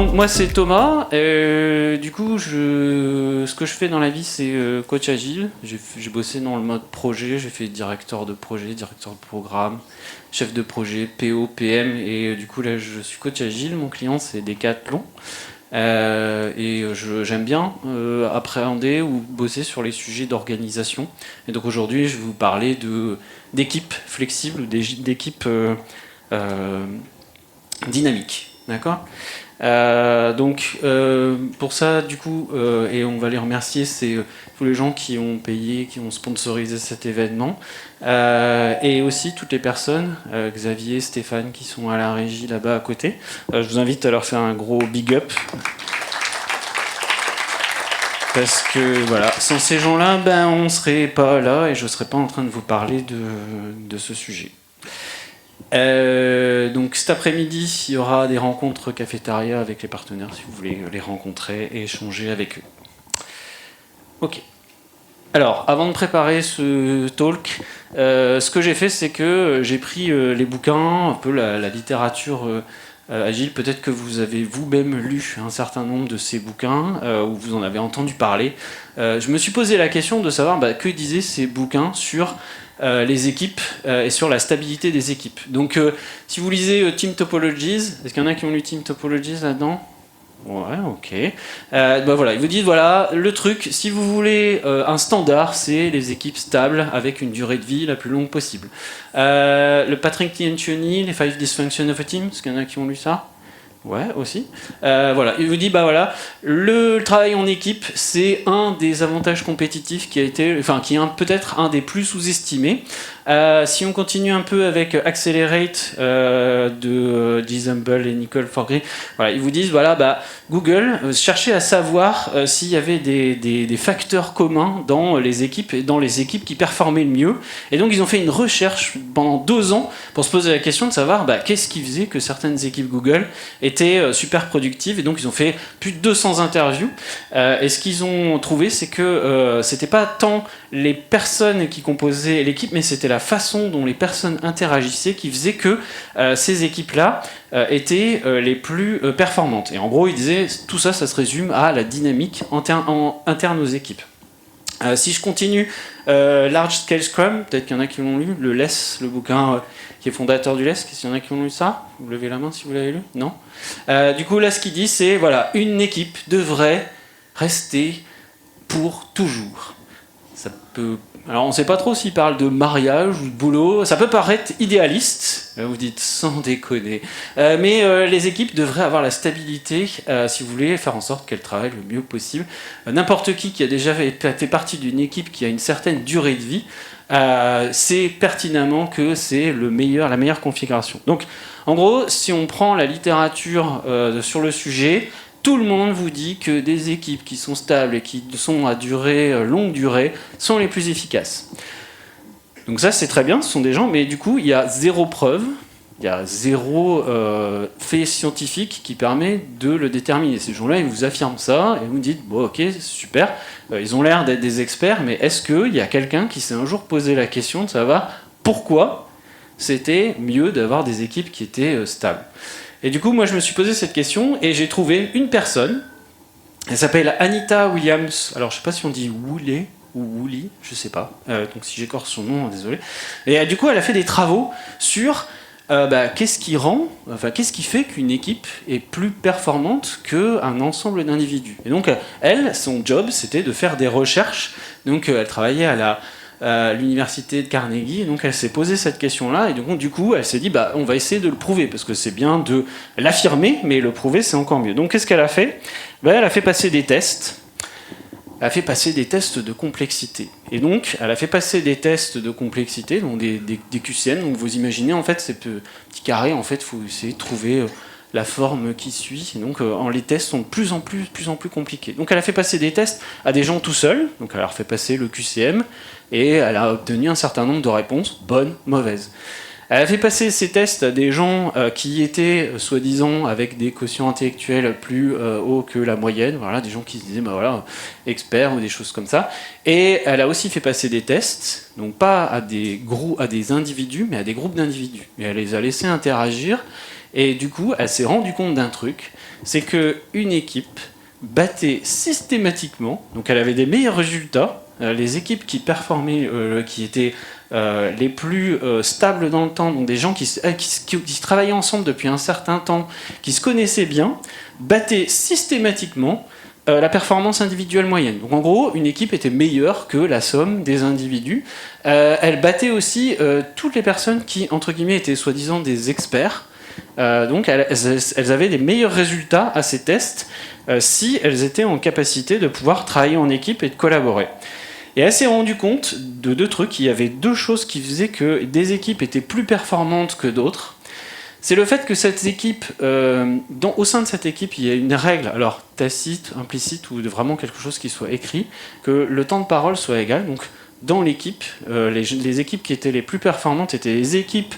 Donc moi c'est Thomas, du coup ce que je fais dans la vie c'est coach agile, j'ai bossé dans le mode projet, j'ai fait directeur de projet, directeur de programme, chef de projet, PO, PM et du coup là je suis coach agile, mon client c'est Decathlon j'aime bien appréhender ou bosser sur les sujets d'organisation et donc aujourd'hui je vais vous parler d'équipes flexibles, d'équipes dynamiques, d'accord. Pour ça, du coup, et on va les remercier, c'est tous les gens qui ont payé, qui ont sponsorisé cet événement, et aussi toutes les personnes, Xavier, Stéphane, qui sont à la régie là-bas à côté. Je vous invite à leur faire un gros big up. Parce que voilà, sans ces gens-là, on ne serait pas là et je ne serais pas en train de vous parler de ce sujet. Donc cet après-midi, il y aura des rencontres cafétéria avec les partenaires si vous voulez les rencontrer et échanger avec eux. Ok. Alors, avant de préparer ce talk, ce que j'ai fait, c'est que j'ai pris les bouquins, un peu la littérature agile. Peut-être que vous avez vous-même lu un certain nombre de ces bouquins ou vous en avez entendu parler. Je me suis posé la question de savoir que disaient ces bouquins sur les équipes et sur la stabilité des équipes. Donc, si vous lisez Team Topologies, est-ce qu'il y en a qui ont lu Team Topologies là-dedans ? Ouais, ok. Voilà, ils vous disent voilà, le truc, si vous voulez un standard, c'est les équipes stables avec une durée de vie la plus longue possible. Le Patrick Lencioni, les 5 Dysfunctions of a Team, est-ce qu'il y en a qui ont lu ça ? Ouais, aussi. Voilà, il vous dit le travail en équipe, c'est un des avantages compétitifs qui est peut-être un des plus sous-estimés. Si on continue un peu avec Accelerate de Gisembel et Nicole Forgry, voilà, ils vous disent Google cherchait à savoir s'il y avait des facteurs communs dans les équipes et dans les équipes qui performaient le mieux. Et donc ils ont fait une recherche pendant 2 ans pour se poser la question de savoir qu'est-ce qui faisait que certaines équipes Google étaient super productives. Et donc ils ont fait plus de 200 interviews. Et ce qu'ils ont trouvé, c'est que c'était pas tant les personnes qui composaient l'équipe, mais c'était la façon dont les personnes interagissaient qui faisait que ces équipes-là étaient les plus performantes. Et en gros, ils disaient tout ça, ça se résume à la dynamique interne aux équipes. Si je continue, Large Scale Scrum, peut-être qu'il y en a qui l'ont lu, le LESS, le bouquin qui est fondateur du LESS, est-ce qu'il y en a qui ont lu ça ? Vous levez la main si vous l'avez lu ? Non ? Du coup, là, ce qu'il dit, c'est une équipe devrait rester pour toujours. Ça peut... Alors on ne sait pas trop s'il parle de mariage ou de boulot, ça peut paraître idéaliste, vous dites sans déconner, mais les équipes devraient avoir la stabilité si vous voulez faire en sorte qu'elles travaillent le mieux possible. N'importe qui a déjà fait partie d'une équipe qui a une certaine durée de vie, sait pertinemment que c'est la meilleure configuration. Donc en gros, si on prend la littérature sur le sujet, tout le monde vous dit que des équipes qui sont stables et qui sont à longue durée sont les plus efficaces. Donc ça, c'est très bien, ce sont des gens, mais du coup, il y a zéro preuve, il y a zéro fait scientifique qui permet de le déterminer. Ces gens-là, ils vous affirment ça, et vous dites, bon, ok, c'est super, ils ont l'air d'être des experts, mais est-ce qu'il y a quelqu'un qui s'est un jour posé la question de savoir pourquoi c'était mieux d'avoir des équipes qui étaient stables ? Et du coup, moi, je me suis posé cette question et j'ai trouvé une personne. Elle s'appelle Anita Williams. Alors, je ne sais pas si on dit Woolley ou Woolly, je ne sais pas. Donc, si j'écorche son nom, désolé. Et du coup, elle a fait des travaux sur qu'est-ce qui fait qu'une équipe est plus performante qu'un ensemble d'individus. Et donc, elle, son job, c'était de faire des recherches. Donc, elle travaillait à l'université de Carnegie, et donc elle s'est posé cette question-là, et donc du coup elle s'est dit on va essayer de le prouver, parce que c'est bien de l'affirmer, mais le prouver c'est encore mieux. Donc qu'est-ce qu'elle a fait ? Elle a fait passer des tests. Elle a fait passer des tests de complexité. Et donc, elle a fait passer des tests de complexité, donc des QCM. Donc vous imaginez, en fait, ces petits carrés, en fait, il faut essayer de trouver la forme qui suit. Et donc, les tests sont de plus en plus compliqués. Donc, elle a fait passer des tests à des gens tout seuls. Donc, elle a fait passer le QCM et elle a obtenu un certain nombre de réponses, bonnes, mauvaises. Elle a fait passer ces tests à des gens qui étaient, soi-disant, avec des quotients intellectuels plus hauts que la moyenne, voilà, des gens qui se disaient, experts ou des choses comme ça. Et elle a aussi fait passer des tests, donc pas à des individus, mais à des groupes d'individus. Et elle les a laissés interagir. Et du coup, elle s'est rendue compte d'un truc, c'est qu'une équipe battait systématiquement, donc elle avait des meilleurs résultats, les équipes qui performaient, qui étaient les plus stables dans le temps, donc des gens qui travaillaient ensemble depuis un certain temps, qui se connaissaient bien, battaient systématiquement la performance individuelle moyenne. Donc en gros, une équipe était meilleure que la somme des individus. Elle battait aussi toutes les personnes qui, entre guillemets, étaient soi-disant des experts. Donc elles avaient des meilleurs résultats à ces tests si elles étaient en capacité de pouvoir travailler en équipe et de collaborer. Et elle s'est rendue compte de deux trucs. Il y avait deux choses qui faisaient que des équipes étaient plus performantes que d'autres. C'est le fait que cette équipe, au sein de cette équipe, il y a une règle, alors tacite, implicite, ou vraiment quelque chose qui soit écrit, que le temps de parole soit égal. Donc dans l'équipe, les équipes qui étaient les plus performantes étaient les équipes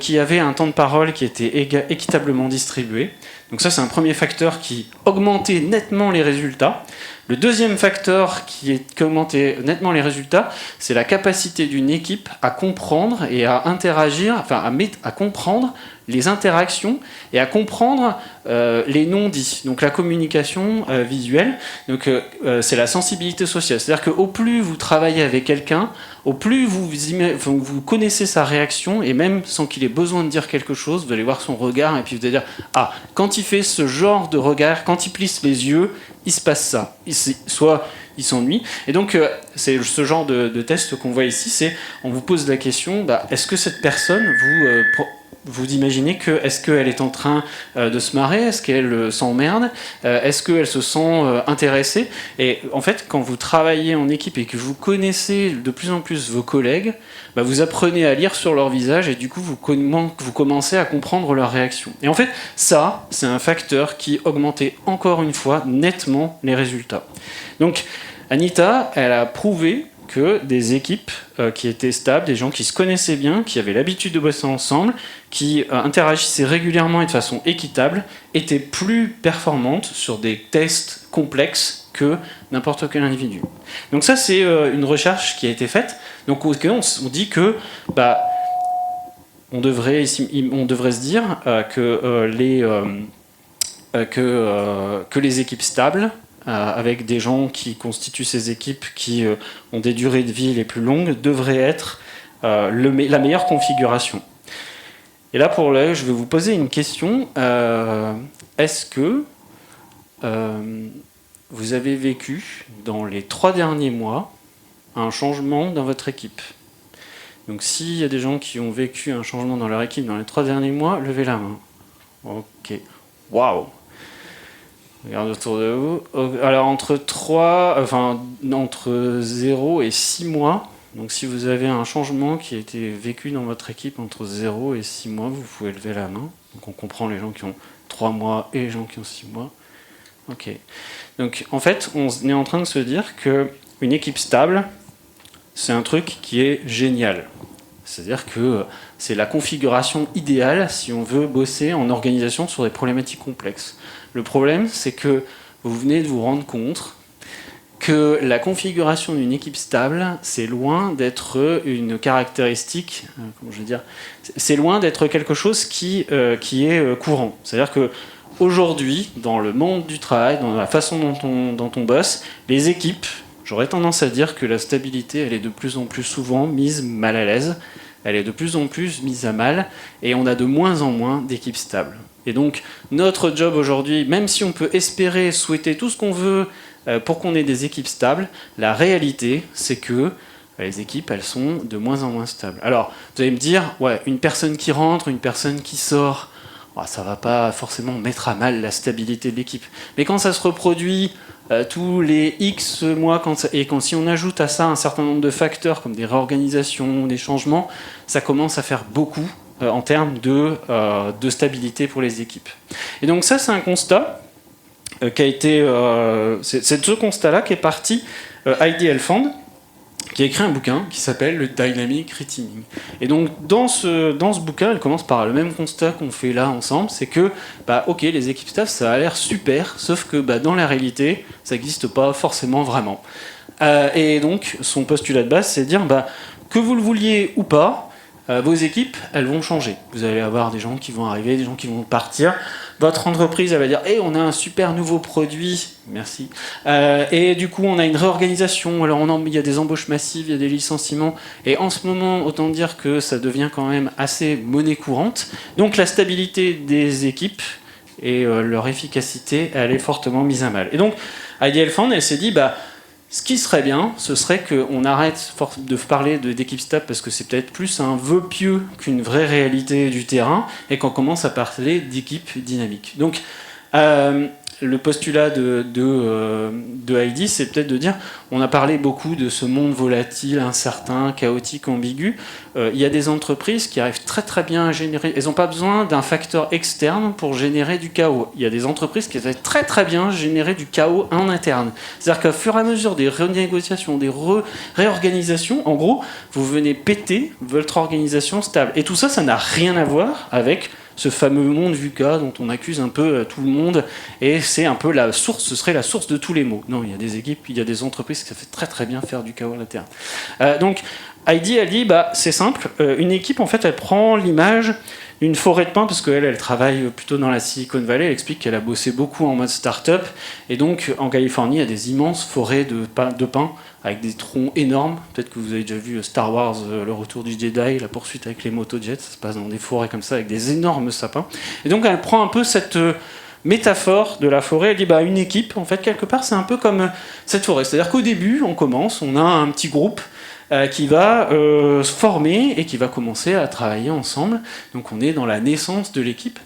qui avaient un temps de parole qui était équitablement distribué. Donc ça, c'est un premier facteur qui augmentait nettement les résultats. Le deuxième facteur qui augmentait nettement les résultats, c'est la capacité d'une équipe à comprendre et à interagir, enfin à comprendre les interactions et à comprendre les non-dits. Donc la communication visuelle, donc, c'est la sensibilité sociale. C'est-à-dire qu'au plus vous travaillez avec quelqu'un, au plus vous connaissez sa réaction, et même sans qu'il ait besoin de dire quelque chose, vous allez voir son regard, et puis vous allez dire « Ah, quand il fait ce genre de regard, quand il plisse les yeux, il se passe ça. » Soit il s'ennuie. Et donc, c'est ce genre de test qu'on voit ici, c'est on vous pose la question, est-ce que cette personne, vous imaginez est-ce qu'elle est en train de se marrer? Est-ce qu'elle s'emmerde? Est-ce qu'elle se sent intéressée? Et en fait, quand vous travaillez en équipe et que vous connaissez de plus en plus vos collègues, vous apprenez à lire sur leur visage et du coup, vous commencez à comprendre leurs réactions. Et en fait, ça, c'est un facteur qui augmentait encore une fois nettement les résultats. Donc, Anita, elle a prouvé que des équipes qui étaient stables, des gens qui se connaissaient bien, qui avaient l'habitude de bosser ensemble, qui interagissaient régulièrement et de façon équitable, étaient plus performantes sur des tests complexes que n'importe quel individu. Donc ça, c'est une recherche qui a été faite. Donc on dit que on devrait se dire que les équipes stables, avec des gens qui constituent ces équipes qui ont des durées de vie les plus longues, devrait être la meilleure configuration. Et là, je vais vous poser une question. Est-ce que vous avez vécu, dans les 3 derniers mois, un changement dans votre équipe? Donc s'il y a des gens qui ont vécu un changement dans leur équipe dans les 3 derniers mois, levez la main. Ok. Waouh! Regarde autour de vous. Alors entre 0 et 6 mois, donc si vous avez un changement qui a été vécu dans votre équipe entre 0 et 6 mois, vous pouvez lever la main. Donc on comprend les gens qui ont 3 mois et les gens qui ont 6 mois. Ok. Donc en fait, on est en train de se dire qu'une équipe stable, c'est un truc qui est génial. C'est-à-dire que c'est la configuration idéale si on veut bosser en organisation sur des problématiques complexes. Le problème, c'est que vous venez de vous rendre compte que la configuration d'une équipe stable, c'est loin d'être une caractéristique, c'est loin d'être quelque chose qui est courant. C'est-à-dire que aujourd'hui, dans le monde du travail, dans la façon dont on bosse, les équipes, j'aurais tendance à dire que la stabilité, elle est de plus en plus souvent mise mal à l'aise, elle est de plus en plus mise à mal, et on a de moins en moins d'équipes stables. Et donc, notre job aujourd'hui, même si on peut espérer, souhaiter tout ce qu'on veut pour qu'on ait des équipes stables, la réalité, c'est que les équipes, elles sont de moins en moins stables. Alors, vous allez me dire, ouais, une personne qui rentre, une personne qui sort, ça ne va pas forcément mettre à mal la stabilité de l'équipe. Mais quand ça se reproduit tous les X mois, si on ajoute à ça un certain nombre de facteurs, comme des réorganisations, des changements, ça commence à faire beaucoup en termes de stabilité pour les équipes. Et donc ça, c'est un constat qui a été... c'est de ce constat-là qu'est parti Heidi Elfand, qui a écrit un bouquin qui s'appelle le Dynamic Reteaming. Et donc dans ce bouquin, elle commence par le même constat qu'on fait là ensemble, c'est que ok, les équipes staff, ça a l'air super, sauf que dans la réalité, ça n'existe pas forcément vraiment. Et donc son postulat de base, c'est de dire que vous le vouliez ou pas, vos équipes, elles vont changer. Vous allez avoir des gens qui vont arriver, des gens qui vont partir. Votre entreprise, elle va dire « Hey, on a un super nouveau produit, merci. Et du coup, on a une réorganisation. Alors, il y a des embauches massives, il y a des licenciements. Et en ce moment, autant dire que ça devient quand même assez monnaie courante. Donc, la stabilité des équipes et leur efficacité, elle est fortement mise à mal. Et donc, Heidi Elfand, elle s'est dit ce qui serait bien, ce serait qu'on arrête de parler d'équipe stable parce que c'est peut-être plus un vœu pieux qu'une vraie réalité du terrain et qu'on commence à parler d'équipe dynamique. Donc, le postulat de Heidi, c'est peut-être de dire, on a parlé beaucoup de ce monde volatile, incertain, chaotique, ambigu. Il y a des entreprises qui arrivent très très bien à générer, elles n'ont pas besoin d'un facteur externe pour générer du chaos. Il y a des entreprises qui arrivent très très bien générer du chaos en interne. C'est-à-dire qu'au fur et à mesure des renégociations, des réorganisations, en gros, vous venez péter votre organisation stable. Et tout ça, ça n'a rien à voir avec ce fameux monde VUCA dont on accuse un peu tout le monde, et c'est un peu la source, ce serait la source de tous les maux. Non, il y a des équipes, il y a des entreprises qui savent très très bien faire du chaos à l'interne. Donc Heidi, elle dit, c'est simple, une équipe, en fait, elle prend l'image d'une forêt de pins, parce qu'elle, elle travaille plutôt dans la Silicon Valley, elle explique qu'elle a bossé beaucoup en mode start-up, et donc en Californie, il y a des immenses forêts de pins, avec des troncs énormes. Peut-être que vous avez déjà vu Star Wars, le retour du Jedi, la poursuite avec les motojets, ça se passe dans des forêts comme ça, avec des énormes sapins. Et donc elle prend un peu cette métaphore de la forêt, elle dit une équipe, en fait, quelque part, c'est un peu comme cette forêt. C'est-à-dire qu'au début, on commence, on a un petit groupe qui va se former et qui va commencer à travailler ensemble. Donc on est dans la naissance de l'équipe.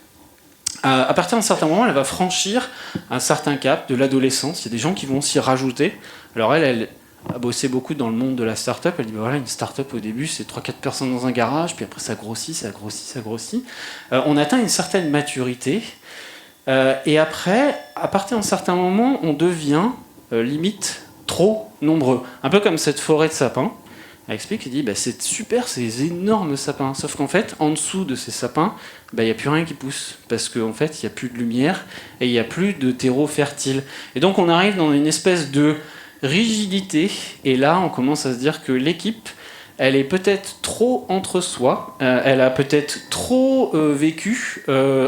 À partir d'un certain moment, elle va franchir un certain cap de l'adolescence. Il y a des gens qui vont s'y rajouter. Alors elle a bossé beaucoup dans le monde de la start-up. Elle dit voilà, une start-up au début, c'est 3-4 personnes dans un garage, puis après ça grossit, ça grossit, ça grossit. On atteint une certaine maturité. Et après, à partir d'un certain moment, on devient limite trop nombreux. Un peu comme cette forêt de sapins. Elle explique, elle dit c'est super ces énormes sapins. Sauf qu'en fait, en dessous de ces sapins, il n'y a plus rien qui pousse. Parce qu'en fait, il n'y a plus de lumière et il n'y a plus de terreau fertile. Et donc on arrive dans une espèce de rigidité. Et là, on commence à se dire que l'équipe, elle est peut-être trop entre soi, elle a peut-être trop vécu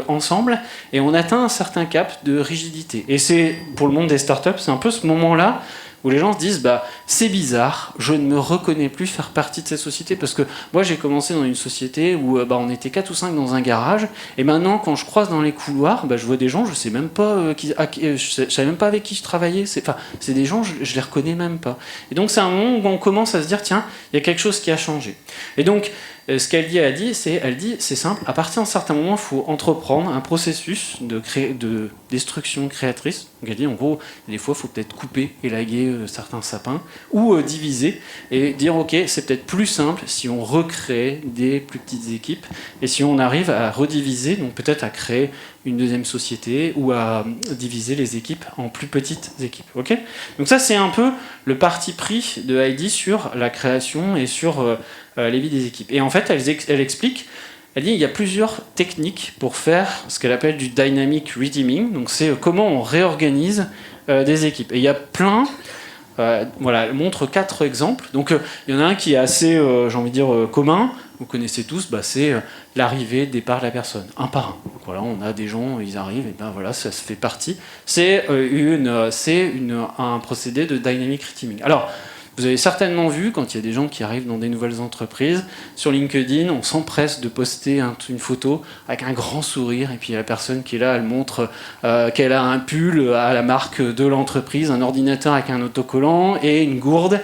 ensemble, et on atteint un certain cap de rigidité. Et c'est, pour le monde des startups, c'est un peu ce moment-là où les gens se disent c'est bizarre, je ne me reconnais plus faire partie de cette société, parce que moi j'ai commencé dans une société où on était 4 ou 5 dans un garage, et maintenant quand je croise dans les couloirs, je vois des gens, je sais même pas je savais même pas avec qui je travaillais, c'est des gens, je les reconnais même pas. Et donc c'est un moment où on commence à se dire tiens, il y a quelque chose qui a changé. Et donc ce qu'elle dit, elle dit c'est simple, à partir d'un certain moment, il faut entreprendre un processus de destruction créatrice. Donc elle dit en gros, des fois, il faut peut-être couper, élaguer certains sapins, ou diviser, et dire ok, c'est peut-être plus simple si on recrée des plus petites équipes, et si on arrive à rediviser, donc peut-être à créer une deuxième société, ou à diviser les équipes en plus petites équipes. Okay, donc ça, c'est un peu le parti pris de Heidi sur la création et sur les vies des équipes. Et en fait, elle explique, elle dit il y a plusieurs techniques pour faire ce qu'elle appelle du dynamic reteaming. Donc c'est comment on réorganise des équipes. Et il y a plein, voilà, elle montre 4 exemples. Donc il y en a un qui est assez, j'ai envie de dire, commun. Vous connaissez tous, c'est l'arrivée, le départ de la personne, un par un. Donc voilà, on a des gens, ils arrivent, et voilà, ça se fait partie. C'est un procédé de dynamic reteaming. Alors, vous avez certainement vu, quand il y a des gens qui arrivent dans des nouvelles entreprises, sur LinkedIn, on s'empresse de poster une photo avec un grand sourire, et puis la personne qui est là, elle montre qu'elle a un pull à la marque de l'entreprise, un ordinateur avec un autocollant, et une gourde,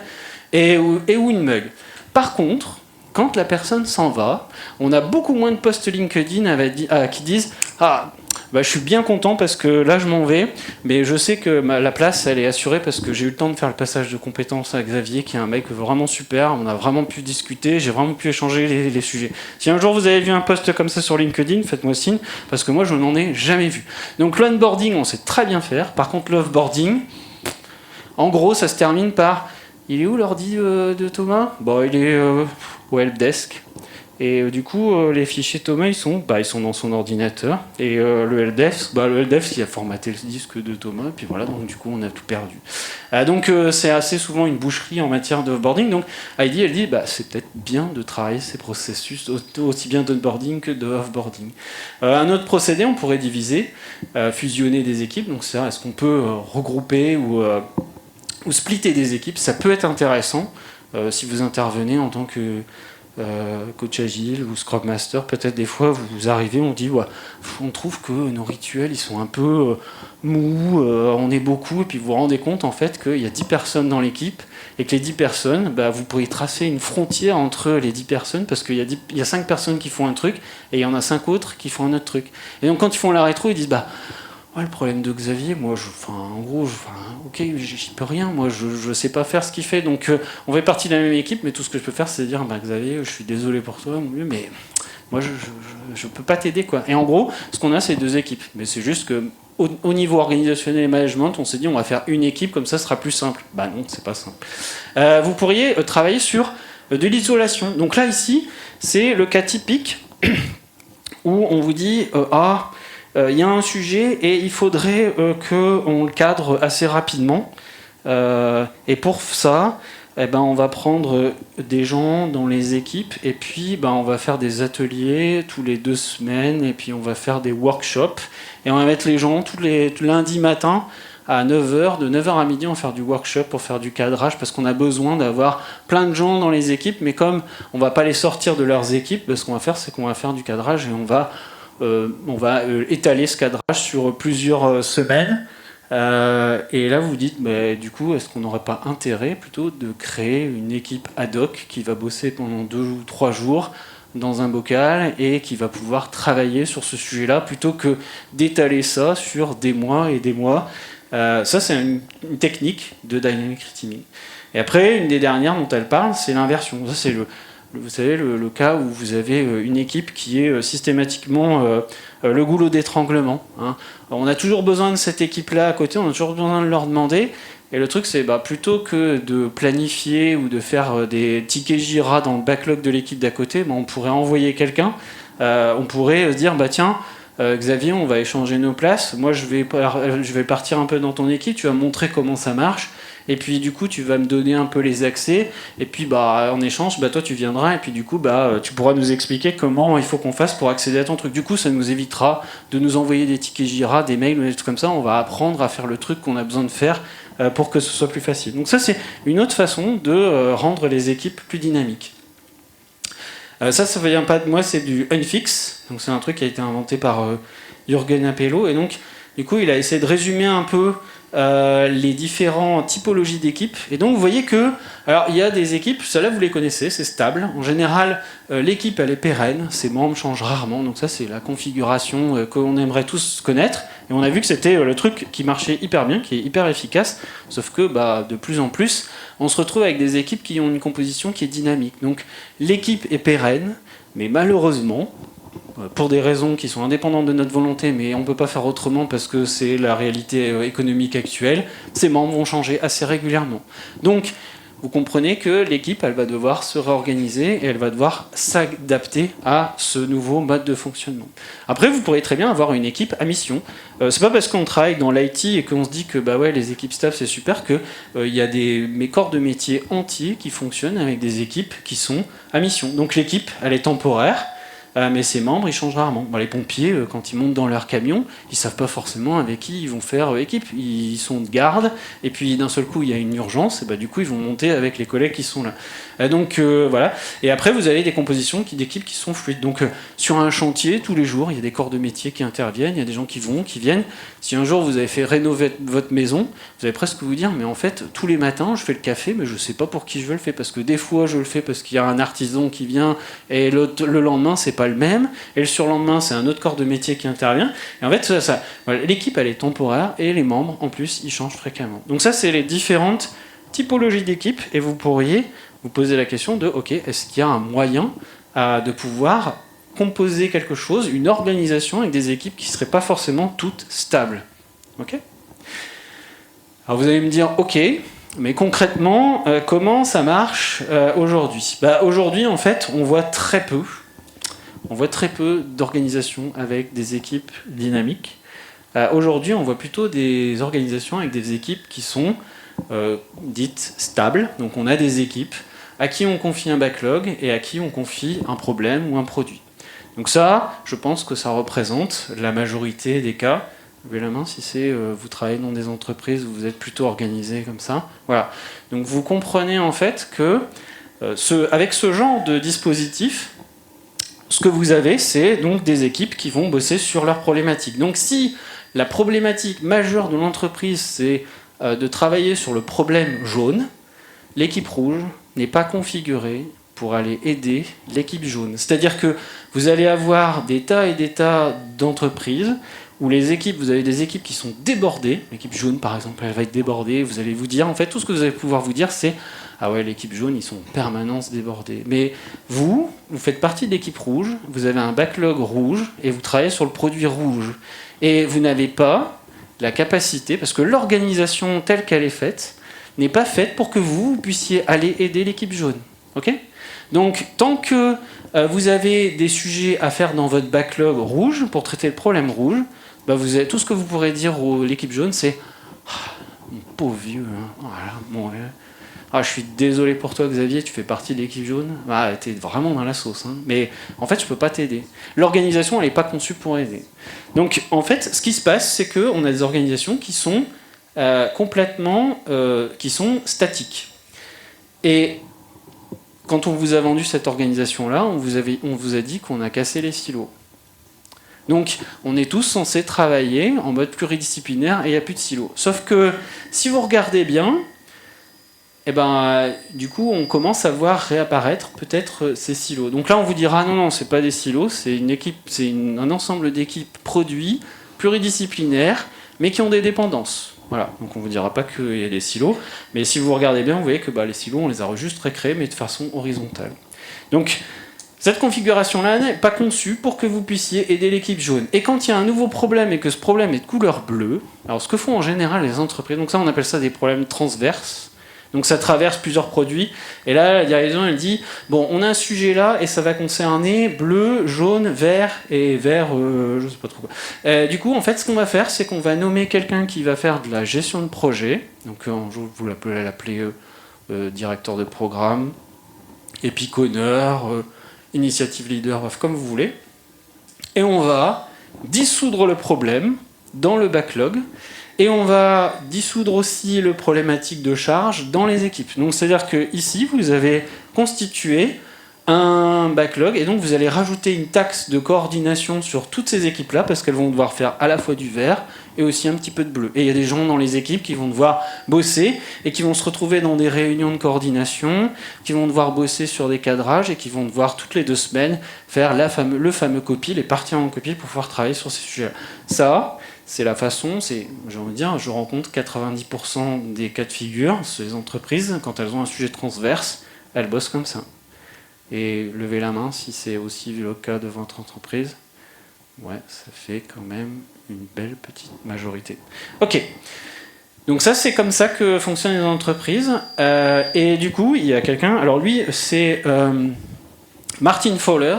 ou une mug. Par contre, quand la personne s'en va, on a beaucoup moins de posts LinkedIn qui disent « Ah, je suis bien content parce que là je m'en vais, mais je sais que la place elle est assurée parce que j'ai eu le temps de faire le passage de compétences à Xavier, qui est un mec vraiment super, on a vraiment pu discuter, j'ai vraiment pu échanger les sujets. Si un jour vous avez vu un post comme ça sur LinkedIn, faites-moi signe, parce que moi je n'en ai jamais vu. Donc l'onboarding, on sait très bien faire. Par contre l'offboarding, en gros ça se termine par « Il est où l'ordi de Thomas ?» Il est au helpdesk. Et du coup, les fichiers Thomas, ils sont dans son ordinateur. Et le LDEF, le LDEF, il a formaté le disque de Thomas. Et puis voilà, donc du coup, on a tout perdu. Donc c'est assez souvent une boucherie en matière d'offboarding. Donc Heidi, elle dit, c'est peut-être bien de travailler ces processus aussi bien d'onboarding que de offboarding. Un autre procédé, on pourrait diviser, fusionner des équipes. Donc c'est est-ce qu'on peut regrouper ou splitter des équipes? Ça peut être intéressant si vous intervenez en tant que coach agile ou scrum master. Peut-être des fois vous arrivez, on dit on trouve que nos rituels ils sont un peu mous, on est beaucoup, et puis vous vous rendez compte en fait qu'il y a 10 personnes dans l'équipe et que les 10 personnes, vous pourriez tracer une frontière entre les 10 personnes parce qu'il y a 5 personnes qui font un truc et il y en a 5 autres qui font un autre truc. Et donc quand ils font la rétro, ils disent le problème de Xavier, moi, ok, j'y peux rien, moi, je sais pas faire ce qu'il fait, donc on fait partie de la même équipe, mais tout ce que je peux faire, c'est dire, Xavier, je suis désolé pour toi, mon vieux, mais moi, je peux pas t'aider, quoi. Et en gros, ce qu'on a, c'est 2 équipes, mais c'est juste que au niveau organisationnel et management, on s'est dit, on va faire une équipe, comme ça, ce sera plus simple. Non, c'est pas simple. Vous pourriez travailler sur de l'isolation. Donc là, ici, c'est le cas typique où on vous dit, il y a un sujet et il faudrait qu'on le cadre assez rapidement. Et pour ça, on va prendre des gens dans les équipes et puis on va faire des ateliers tous les 2 semaines et puis on va faire des workshops et on va mettre les gens tous lundi matin à 9h, de 9h à midi, on va faire du workshop pour faire du cadrage parce qu'on a besoin d'avoir plein de gens dans les équipes, mais comme on ne va pas les sortir de leurs équipes, ce qu'on va faire, c'est qu'on va faire du cadrage et on va étaler ce cadrage sur plusieurs semaines. Et là, vous vous dites, du coup, est-ce qu'on n'aurait pas intérêt plutôt de créer une équipe ad hoc qui va bosser pendant 2 ou 3 jours dans un bocal et qui va pouvoir travailler sur ce sujet-là plutôt que d'étaler ça sur des mois et des mois. Ça, c'est une technique de dynamic teaming. Et après, une des dernières dont elle parle, c'est l'inversion. Ça, c'est vous savez, le cas où vous avez une équipe qui est systématiquement le goulot d'étranglement. On a toujours besoin de cette équipe-là à côté, on a toujours besoin de leur demander. Et le truc, c'est plutôt que de planifier ou de faire des tickets Jira dans le backlog de l'équipe d'à côté, on pourrait envoyer quelqu'un. On pourrait se dire, tiens, Xavier, on va échanger nos places. Moi, je vais partir un peu dans ton équipe, tu vas me montrer comment ça marche. Et puis du coup tu vas me donner un peu les accès et puis en échange toi tu viendras et puis du coup tu pourras nous expliquer comment il faut qu'on fasse pour accéder à ton truc. Du coup ça nous évitera de nous envoyer des tickets Jira, des mails ou des trucs comme ça. On va apprendre à faire le truc qu'on a besoin de faire pour que ce soit plus facile. Donc ça c'est une autre façon de rendre les équipes plus dynamiques. Ça vient pas de moi, c'est du Unfix. Donc c'est un truc qui a été inventé par Jürgen Appelo et donc du coup il a essayé de résumer un peu les différentes typologies d'équipes. Et donc vous voyez que, alors il y a des équipes, celles-là vous les connaissez, c'est stable. En général, l'équipe elle est pérenne, ses membres changent rarement. Donc ça c'est la configuration qu'on aimerait tous connaître. Et on a vu que c'était le truc qui marchait hyper bien, qui est hyper efficace. Sauf que de plus en plus, on se retrouve avec des équipes qui ont une composition qui est dynamique. Donc l'équipe est pérenne, mais malheureusement, pour des raisons qui sont indépendantes de notre volonté, mais on ne peut pas faire autrement parce que c'est la réalité économique actuelle, ces membres vont changer assez régulièrement. Donc, vous comprenez que l'équipe, elle va devoir se réorganiser et elle va devoir s'adapter à ce nouveau mode de fonctionnement. Après, vous pourrez très bien avoir une équipe à mission. C'est pas parce qu'on travaille dans l'IT et qu'on se dit que les équipes staff c'est super que y a mes corps de métier entiers qui fonctionnent avec des équipes qui sont à mission. Donc l'équipe, elle est temporaire. Mais ses membres, ils changent rarement. Les pompiers, quand ils montent dans leur camion, ils savent pas forcément avec qui ils vont faire équipe. Ils sont de garde, et puis d'un seul coup, il y a une urgence, et du coup, ils vont monter avec les collègues qui sont là. Donc voilà. Et après, vous avez des compositions d'équipes qui sont fluides. Donc sur un chantier, tous les jours, il y a des corps de métier qui interviennent, il y a des gens qui viennent. Si un jour vous avez fait rénover votre maison, vous allez presque vous dire, mais en fait, tous les matins, je fais le café, mais je sais pas pour qui je veux le faire, parce que des fois, je le fais parce qu'il y a un artisan qui vient, et le lendemain, c'est pas le même, et le surlendemain c'est un autre corps de métier qui intervient, et en fait l'équipe elle est temporaire et les membres en plus ils changent fréquemment. Donc ça c'est les différentes typologies d'équipes et vous pourriez vous poser la question de ok, est-ce qu'il y a un moyen de pouvoir composer quelque chose, une organisation avec des équipes qui ne seraient pas forcément toutes stables. Ok ? Alors vous allez me dire ok, mais concrètement, comment ça marche aujourd'hui ? Aujourd'hui, en fait, on voit très peu On voit très peu d'organisations avec des équipes dynamiques. Aujourd'hui, on voit plutôt des organisations avec des équipes qui sont dites stables. Donc on a des équipes à qui on confie un backlog et à qui on confie un problème ou un produit. Donc ça, je pense que ça représente la majorité des cas. Levez la main si c'est vous travaillez dans des entreprises où vous êtes plutôt organisé comme ça. Voilà. Donc vous comprenez en fait que avec ce genre de dispositif, ce que vous avez, c'est donc des équipes qui vont bosser sur leurs problématiques. Donc si la problématique majeure de l'entreprise, c'est de travailler sur le problème jaune, l'équipe rouge n'est pas configurée pour aller aider l'équipe jaune. C'est-à-dire que vous allez avoir des tas et des tas d'entreprises où les équipes, vous avez des équipes qui sont débordées. L'équipe jaune, par exemple, elle va être débordée. Vous allez vous dire, en fait, tout ce que vous allez pouvoir vous dire, c'est ah ouais, l'équipe jaune, ils sont en permanence débordés. Mais vous faites partie de l'équipe rouge, vous avez un backlog rouge et vous travaillez sur le produit rouge. Et vous n'avez pas la capacité, parce que l'organisation telle qu'elle est faite n'est pas faite pour que vous puissiez aller aider l'équipe jaune. Ok ? Donc, tant que vous avez des sujets à faire dans votre backlog rouge pour traiter le problème rouge, bah vous avez, tout ce que vous pourrez dire à l'équipe jaune, c'est mon pauvre vieux, hein, voilà, bon, je suis désolé pour toi, Xavier, tu fais partie de l'équipe jaune. T'es vraiment dans la sauce. Hein. Mais en fait, je peux pas t'aider. L'organisation, elle n'est pas conçue pour aider. Donc, en fait, ce qui se passe, c'est qu'on a des organisations qui sont complètement qui sont statiques. Et quand on vous a vendu cette organisation-là, on vous a dit qu'on a cassé les silos. Donc, on est tous censés travailler en mode pluridisciplinaire et il n'y a plus de silos. Sauf que, si vous regardez bien, du coup, on commence à voir réapparaître peut-être ces silos. Donc là, on vous dira non, c'est pas des silos, c'est une équipe, un ensemble d'équipes produits pluridisciplinaires, mais qui ont des dépendances. Voilà. Donc on vous dira pas qu'il y a des silos, mais si vous regardez bien, vous voyez que les silos, on les a juste recréés, mais de façon horizontale. Donc cette configuration-là n'est pas conçue pour que vous puissiez aider l'équipe jaune. Et quand il y a un nouveau problème et que ce problème est de couleur bleue, alors ce que font en général les entreprises, donc ça on appelle ça des problèmes transverses. Donc ça traverse plusieurs produits. Et là, la direction, elle dit, bon, on a un sujet là, et ça va concerner bleu, jaune, vert, et vert, je sais pas trop quoi. Du coup, en fait, ce qu'on va faire, c'est qu'on va nommer quelqu'un qui va faire de la gestion de projet. Donc, vous l'appelez directeur de programme, epic owner, initiative leader, bref, comme vous voulez. Et on va dissoudre le problème dans le backlog. Et on va dissoudre aussi le problématique de charge dans les équipes. Donc c'est-à-dire que ici, vous avez constitué un backlog et donc vous allez rajouter une taxe de coordination sur toutes ces équipes-là parce qu'elles vont devoir faire à la fois du vert et aussi un petit peu de bleu. Et il y a des gens dans les équipes qui vont devoir bosser et qui vont se retrouver dans des réunions de coordination, qui vont devoir bosser sur des cadrages et qui vont devoir toutes les 2 semaines faire le fameux copie, les parties en copie pour pouvoir travailler sur ces sujets-là. Ça, c'est la façon, j'ai envie de dire, je rencontre 90% des cas de figure, ces entreprises, quand elles ont un sujet transverse, elles bossent comme ça. Et levez la main si c'est aussi le cas de votre entreprise. Ouais, ça fait quand même une belle petite majorité. Ok, donc ça c'est comme ça que fonctionnent les entreprises. Et du coup, il y a quelqu'un, alors lui c'est Martin Fowler.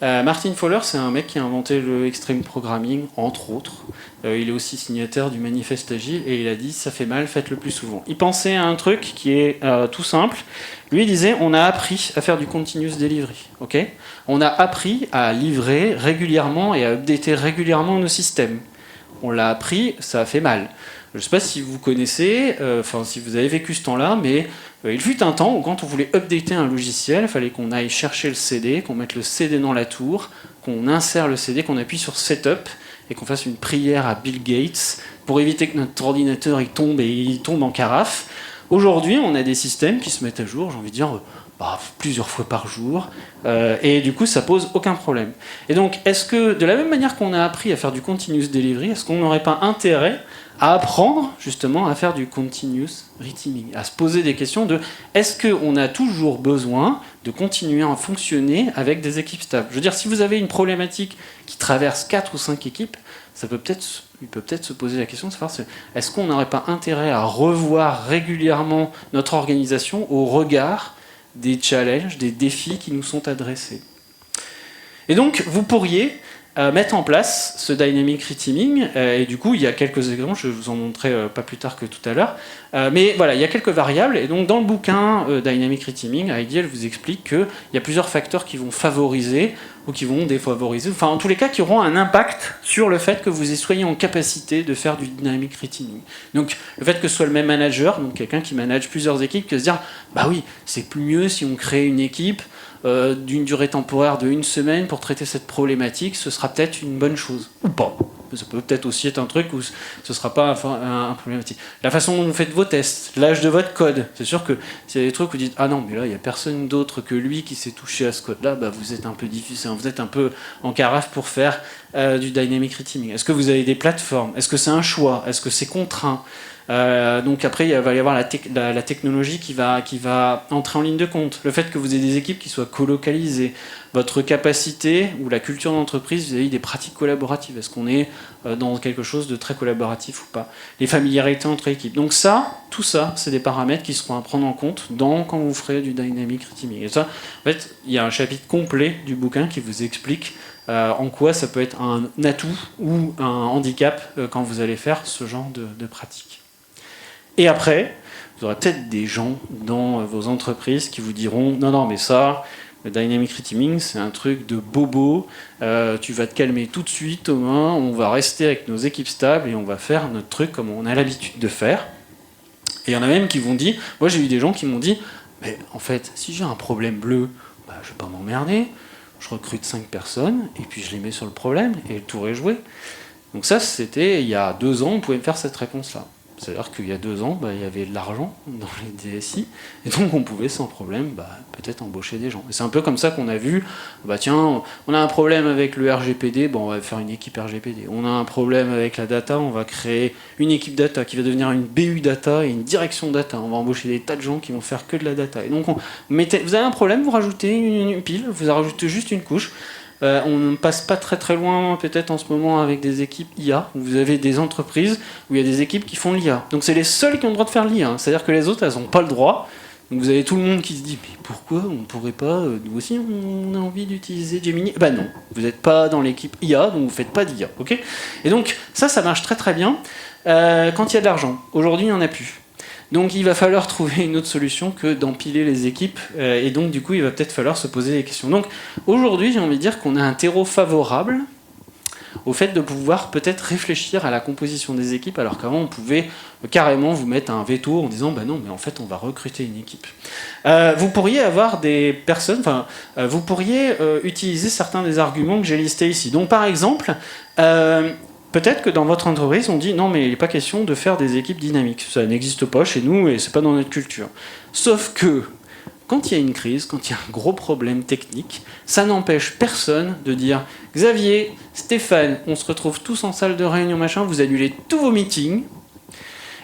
Martin Fowler, c'est un mec qui a inventé le extreme programming, entre autres. Il est aussi signataire du manifeste agile et il a dit « ça fait mal, faites-le plus souvent ». Il pensait à un truc qui est tout simple. Lui, il disait « on a appris à faire du continuous delivery ». Okay, on a appris à livrer régulièrement et à updater régulièrement nos systèmes. On l'a appris, ça a fait mal. Je ne sais pas si vous connaissez, si vous avez vécu ce temps-là, mais il fut un temps où quand on voulait updater un logiciel, il fallait qu'on aille chercher le CD, qu'on mette le CD dans la tour, qu'on insère le CD, qu'on appuie sur Setup et qu'on fasse une prière à Bill Gates pour éviter que notre ordinateur il tombe en carafe. Aujourd'hui, on a des systèmes qui se mettent à jour, j'ai envie de dire, plusieurs fois par jour, et du coup, ça pose aucun problème. Et donc, est-ce que, de la même manière qu'on a appris à faire du continuous delivery, est-ce qu'on n'aurait pas intérêt à apprendre justement à faire du continuous reteaming, à se poser des questions de est-ce qu'on a toujours besoin de continuer à fonctionner avec des équipes stables. Je veux dire, si vous avez une problématique qui traverse 4 ou 5 équipes, il peut peut-être se poser la question de savoir est-ce qu'on n'aurait pas intérêt à revoir régulièrement notre organisation au regard des challenges, des défis qui nous sont adressés. Et donc, vous pourriez mettre en place ce dynamic reteaming, et du coup, il y a quelques exemples, je vais vous en montrer pas plus tard que tout à l'heure, mais voilà, il y a quelques variables, et donc dans le bouquin Dynamic Reteaming, Heidi, elle vous explique qu'il y a plusieurs facteurs qui vont favoriser ou qui vont défavoriser, enfin en tous les cas qui auront un impact sur le fait que vous soyez en capacité de faire du dynamic reteaming. Donc le fait que ce soit le même manager, donc quelqu'un qui manage plusieurs équipes, que se dire bah oui, c'est plus mieux si on crée une équipe d'une durée temporaire de 1 semaine pour traiter cette problématique, ce sera peut-être une bonne chose ou pas. Ça peut peut-être aussi être un truc où ce ne sera pas un problématique. La façon dont vous faites vos tests, l'âge de votre code. C'est sûr que s'il y a des trucs où vous dites « Ah non, mais là, il n'y a personne d'autre que lui qui s'est touché à ce code-là », bah, vous êtes un peu difficile, vous êtes un peu en carafe pour faire du dynamic reteaming. Est-ce que vous avez des plateformes? Est-ce que c'est un choix? Est-ce que c'est contraint? Donc après, il va y avoir la technologie qui va entrer en ligne de compte. Le fait que vous ayez des équipes qui soient colocalisées, votre capacité ou la culture d'entreprise vis-à-vis des pratiques collaboratives. Est-ce qu'on est dans quelque chose de très collaboratif ou pas? Les familiarités entre équipes. Donc ça, tout ça, c'est des paramètres qui seront à prendre en compte quand vous ferez du dynamic reteaming. Et ça, en fait, il y a un chapitre complet du bouquin qui vous explique en quoi ça peut être un atout ou un handicap quand vous allez faire ce genre de pratique. Et après, vous aurez peut-être des gens dans vos entreprises qui vous diront « Non, non, mais ça, le dynamic reteaming, c'est un truc de bobo. Tu vas te calmer tout de suite, Thomas. On va rester avec nos équipes stables et on va faire notre truc comme on a l'habitude de faire. » Et il y en a même qui vont dire... Moi, j'ai eu des gens qui m'ont dit « Mais en fait, si j'ai un problème bleu, bah, je ne vais pas m'emmerder. Je recrute 5 personnes et puis je les mets sur le problème et le tour est joué. » Donc ça, c'était il y a 2 ans, on pouvait me faire cette réponse-là. C'est-à-dire qu'il y a 2 ans, il y avait de l'argent dans les DSI, et donc on pouvait sans problème peut-être embaucher des gens. Et c'est un peu comme ça qu'on a vu, tiens, on a un problème avec le RGPD, on va faire une équipe RGPD. On a un problème avec la data, on va créer une équipe data qui va devenir une BU data et une direction data. On va embaucher des tas de gens qui vont faire que de la data. Et donc vous avez un problème, vous rajoutez une pile, vous rajoutez juste une couche. On ne passe pas très très loin peut-être en ce moment avec des équipes IA, où vous avez des entreprises où il y a des équipes qui font l'IA. Donc c'est les seuls qui ont le droit de faire l'IA, c'est-à-dire que les autres, elles n'ont pas le droit. Donc vous avez tout le monde qui se dit « Mais pourquoi on ne pourrait pas, nous aussi on a envie d'utiliser Gemini ?» Non, vous n'êtes pas dans l'équipe IA, donc vous ne faites pas d'IA. Okay, et donc ça marche très très bien quand il y a de l'argent. Aujourd'hui, il n'y en a plus. Donc il va falloir trouver une autre solution que d'empiler les équipes, et donc du coup il va peut-être falloir se poser des questions. Donc aujourd'hui j'ai envie de dire qu'on a un terreau favorable au fait de pouvoir peut-être réfléchir à la composition des équipes, alors qu'avant on pouvait carrément vous mettre un veto en disant non, mais en fait on va recruter une équipe. Vous pourriez avoir des personnes, vous pourriez utiliser certains des arguments que j'ai listés ici. Donc par exemple, peut-être que dans votre entreprise, on dit non, mais il n'est pas question de faire des équipes dynamiques. Ça n'existe pas chez nous et c'est pas dans notre culture. Sauf que quand il y a une crise, quand il y a un gros problème technique, ça n'empêche personne de dire Xavier, Stéphane, on se retrouve tous en salle de réunion, machin, vous annulez tous vos meetings.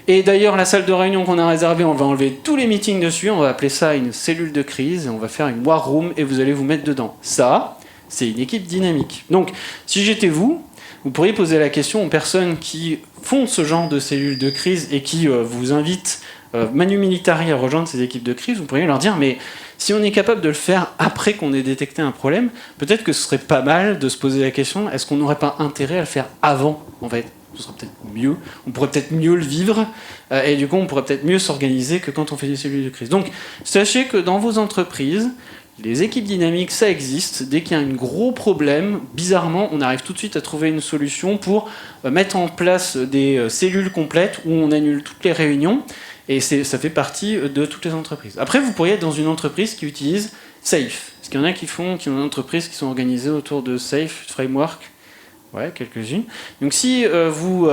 Et d'ailleurs, la salle de réunion qu'on a réservée, on va enlever tous les meetings dessus, on va appeler ça une cellule de crise, et on va faire une war room et vous allez vous mettre dedans. Ça, c'est une équipe dynamique. Donc, si j'étais vous pourriez poser la question aux personnes qui font ce genre de cellules de crise et qui vous invitent manu militari à rejoindre ces équipes de crise, vous pourriez leur dire mais si on est capable de le faire après qu'on ait détecté un problème, peut-être que ce serait pas mal de se poser la question est-ce qu'on n'aurait pas intérêt à le faire avant en fait? Ce serait peut-être mieux, on pourrait peut-être mieux le vivre et du coup on pourrait peut-être mieux s'organiser que quand on fait des cellules de crise. Donc sachez que dans vos entreprises, les équipes dynamiques, ça existe. Dès qu'il y a un gros problème, bizarrement, on arrive tout de suite à trouver une solution pour mettre en place des cellules complètes où on annule toutes les réunions. Et ça fait partie de toutes les entreprises. Après, vous pourriez être dans une entreprise qui utilise Safe. Parce qu'il y en a qui ont des entreprises qui sont organisées autour de Safe, Framework. Ouais, quelques-unes. Donc si vous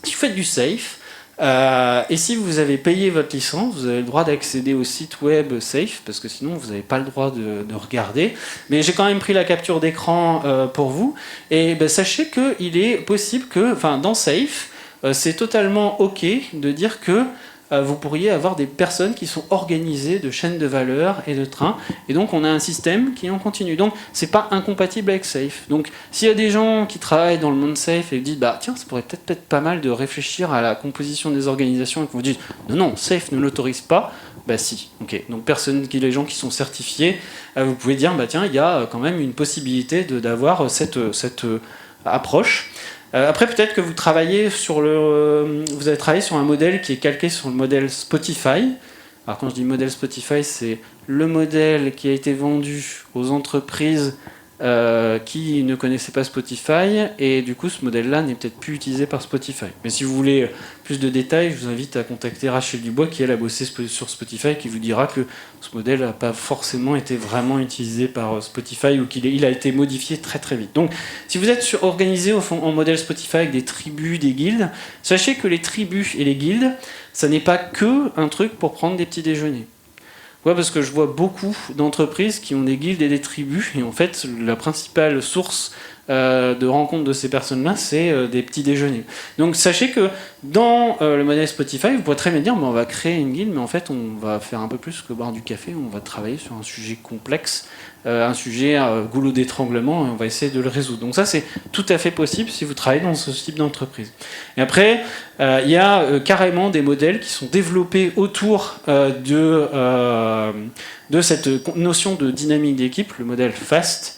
faites du Safe, et si vous avez payé votre licence, vous avez le droit d'accéder au site web Safe, parce que sinon vous n'avez pas le droit de regarder. Mais j'ai quand même pris la capture d'écran pour vous. Et sachez qu'il est possible que, dans Safe, c'est totalement OK de dire que vous pourriez avoir des personnes qui sont organisées de chaînes de valeur et de trains. Et donc on a un système qui en continue. Donc c'est pas incompatible avec Safe. Donc s'il y a des gens qui travaillent dans le monde Safe et vous dites tiens, ça pourrait peut-être pas mal de réfléchir à la composition des organisations et que vous dites non, Safe ne l'autorise pas, Bah si, ok. Donc les gens qui sont certifiés, vous pouvez dire, bah tiens, il y a quand même une possibilité d'avoir cette approche. Après, peut-être que vous travaillez vous avez travaillé sur un modèle qui est calqué sur le modèle Spotify. Alors quand je dis modèle Spotify, c'est le modèle qui a été vendu aux entreprises qui ne connaissaient pas Spotify, et du coup ce modèle-là n'est peut-être plus utilisé par Spotify. Mais si vous voulez plus de détails, je vous invite à contacter Rachel Dubois qui elle a bossé sur Spotify, qui vous dira que ce modèle n'a pas forcément été vraiment utilisé par Spotify, ou qu'il a été modifié très très vite. Donc si vous êtes organisé en modèle Spotify avec des tribus, des guildes, sachez que les tribus et les guildes, ça n'est pas que un truc pour prendre des petits déjeuners. Ouais, parce que je vois beaucoup d'entreprises qui ont des guildes et des tribus, et en fait, la principale source de rencontre de ces personnes-là, c'est des petits déjeuners. Donc sachez que dans le modèle Spotify, vous pourrez très bien dire, on va créer une guilde, mais en fait, on va faire un peu plus que boire du café, on va travailler sur un sujet complexe, un sujet goulot d'étranglement, et on va essayer de le résoudre. Donc ça, c'est tout à fait possible si vous travaillez dans ce type d'entreprise. Et après, il y a carrément des modèles qui sont développés autour de cette notion de dynamique d'équipe, le modèle FAST,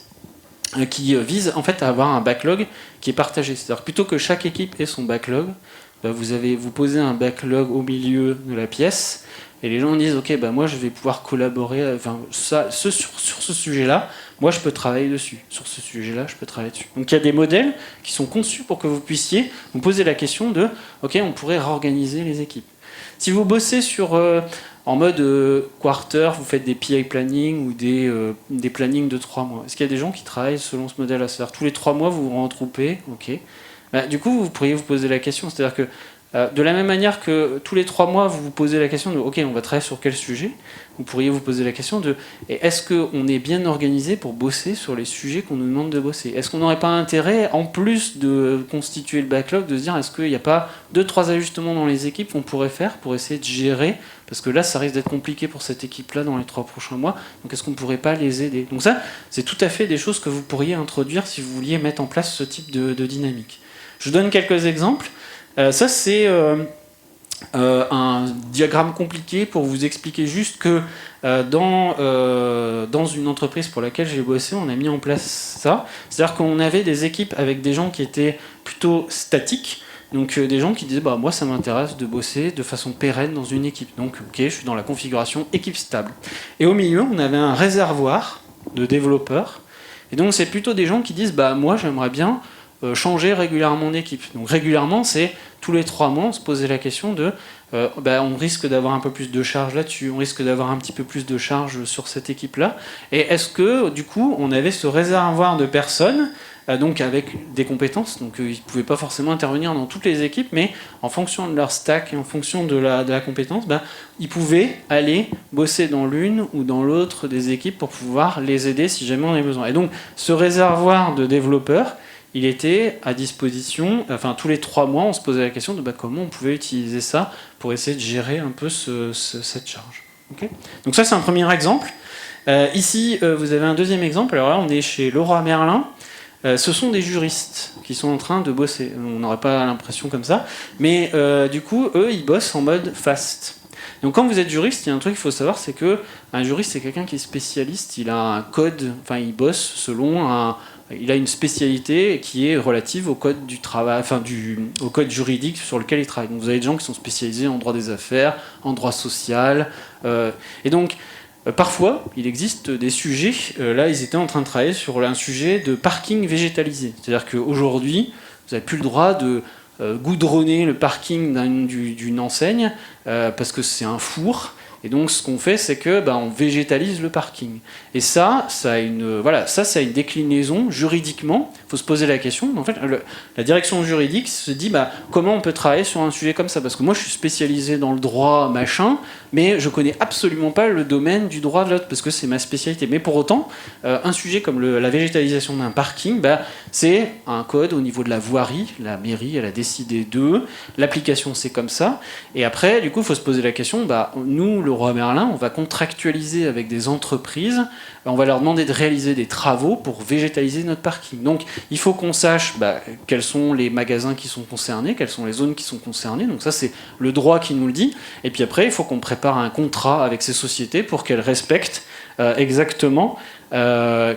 qui vise en fait à avoir un backlog qui est partagé. C'est-à-dire que plutôt que chaque équipe ait son backlog, vous posez un backlog au milieu de la pièce, et les gens disent ok, moi je vais pouvoir collaborer, sur ce sujet-là, moi je peux travailler dessus. Sur ce sujet-là, je peux travailler dessus. Donc il y a des modèles qui sont conçus pour que vous puissiez vous poser la question de ok, on pourrait réorganiser les équipes. Si vous bossez en mode quarter, vous faites des PI planning ou des plannings de 3 mois. Est-ce qu'il y a des gens qui travaillent selon ce modèle-là? C'est-à-dire tous les 3 mois, vous vous retroupez, ok. Du coup, vous pourriez vous poser la question, c'est-à-dire que de la même manière que tous les 3 mois, vous vous posez la question de ok, on va travailler sur quel sujet, vous pourriez vous poser la question de est-ce qu'on est bien organisé pour bosser sur les sujets qu'on nous demande de bosser? Est-ce qu'on n'aurait pas intérêt, en plus de constituer le backlog, de se dire est-ce qu'il n'y a pas 2-3 ajustements dans les équipes qu'on pourrait faire pour essayer de gérer? Parce que là, ça risque d'être compliqué pour cette équipe-là dans les 3 prochains mois. Donc est-ce qu'on ne pourrait pas les aider? Donc ça, c'est tout à fait des choses que vous pourriez introduire si vous vouliez mettre en place ce type de dynamique. Je vous donne quelques exemples. Ça, c'est un diagramme compliqué pour vous expliquer juste que dans une entreprise pour laquelle j'ai bossé, on a mis en place ça. C'est-à-dire qu'on avait des équipes avec des gens qui étaient plutôt statiques. Donc des gens qui disaient moi ça m'intéresse de bosser de façon pérenne dans une équipe. Donc ok, je suis dans la configuration équipe stable. Et au milieu, on avait un réservoir de développeurs. Et donc c'est plutôt des gens qui disent moi j'aimerais bien changer régulièrement d'équipe. Donc régulièrement, c'est tous les 3 mois, on se posait la question de on risque d'avoir un peu plus de charge là-dessus, on risque d'avoir un petit peu plus de charge sur cette équipe-là. Et est-ce que, du coup, on avait ce réservoir de personnes, donc avec des compétences, donc ils ne pouvaient pas forcément intervenir dans toutes les équipes, mais en fonction de leur stack et en fonction de la compétence, ils pouvaient aller bosser dans l'une ou dans l'autre des équipes pour pouvoir les aider si jamais on avait besoin. Et donc, ce réservoir de développeurs, il était à disposition, tous les 3 mois, on se posait la question de comment on pouvait utiliser ça pour essayer de gérer un peu cette charge. Okay, donc ça, c'est un premier exemple. Ici, vous avez un deuxième exemple. Alors là, on est chez Leroy Merlin. Ce sont des juristes qui sont en train de bosser. On n'aurait pas l'impression comme ça. Mais du coup, eux, ils bossent en mode fast. Donc quand vous êtes juriste, il y a un truc qu'il faut savoir, c'est qu'un juriste, c'est quelqu'un qui est spécialiste. Il a un code, il bosse selon il a une spécialité qui est relative au code du travail, au code juridique sur lequel il travaille. Donc vous avez des gens qui sont spécialisés en droit des affaires, en droit social, et donc parfois il existe des sujets. Là, ils étaient en train de travailler sur un sujet de parking végétalisé. C'est-à-dire qu'aujourd'hui, vous n'avez plus le droit de goudronner le parking d'une enseigne parce que c'est un four. Et donc, ce qu'on fait, c'est que on végétalise le parking. Et ça a une déclinaison juridiquement. Il faut se poser la question. En fait, la direction juridique se dit comment on peut travailler sur un sujet comme ça? Parce que moi, je suis spécialisé dans le droit machin, mais je connais absolument pas le domaine du droit de l'autre parce que c'est ma spécialité. Mais pour autant, un sujet comme la végétalisation d'un parking, c'est un code au niveau de la voirie. La mairie, elle a décidé l'application, c'est comme ça. Et après, du coup, il faut se poser la question. Nous, le Leroy Merlin, on va contractualiser avec des entreprises, on va leur demander de réaliser des travaux pour végétaliser notre parking. Donc il faut qu'on sache quels sont les magasins qui sont concernés, quelles sont les zones qui sont concernées, donc ça c'est le droit qui nous le dit, et puis après il faut qu'on prépare un contrat avec ces sociétés pour qu'elles respectent exactement le